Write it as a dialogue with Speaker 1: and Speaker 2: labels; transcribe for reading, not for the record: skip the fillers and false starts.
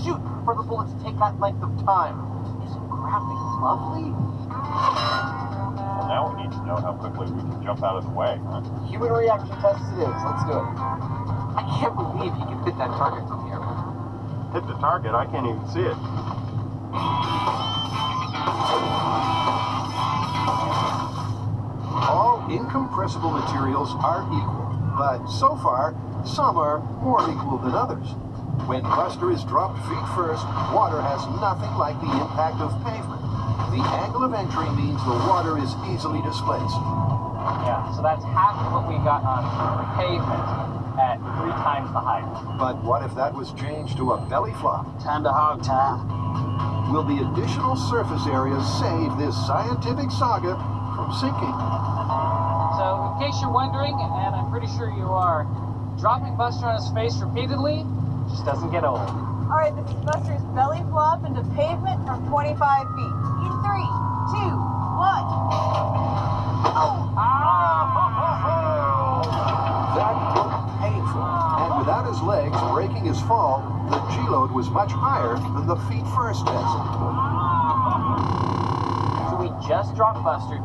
Speaker 1: shoot for the bullet to take that length of time. Isn't gravity lovely?
Speaker 2: Well, now we need to know how quickly we can jump out of the way, huh?
Speaker 1: Human reaction test it is. Let's do it. I can't believe he can hit that target from here.
Speaker 2: Hit the target? I can't even see it.
Speaker 3: All incompressible materials are equal, but so far, some are more equal than others. When Buster is dropped feet first, water has nothing like the impact of pavement. The angle of entry means the water is easily displaced.
Speaker 4: Yeah, so that's half of what we got on pavement at 3 times the height.
Speaker 3: But what if that was changed to a belly flop?
Speaker 1: Time to hog time.
Speaker 3: Will the additional surface areas save this scientific saga from sinking?
Speaker 4: So, in case you're wondering, and I'm pretty sure you are, dropping Buster on his face repeatedly just doesn't get old.
Speaker 5: All right, this is Buster's belly flop into pavement from 25 feet. In 3, 2, 1. Oh!
Speaker 3: That looked painful, and without his legs breaking his fall, the G-load was much higher than the feet first test.
Speaker 4: So we just dropped Buster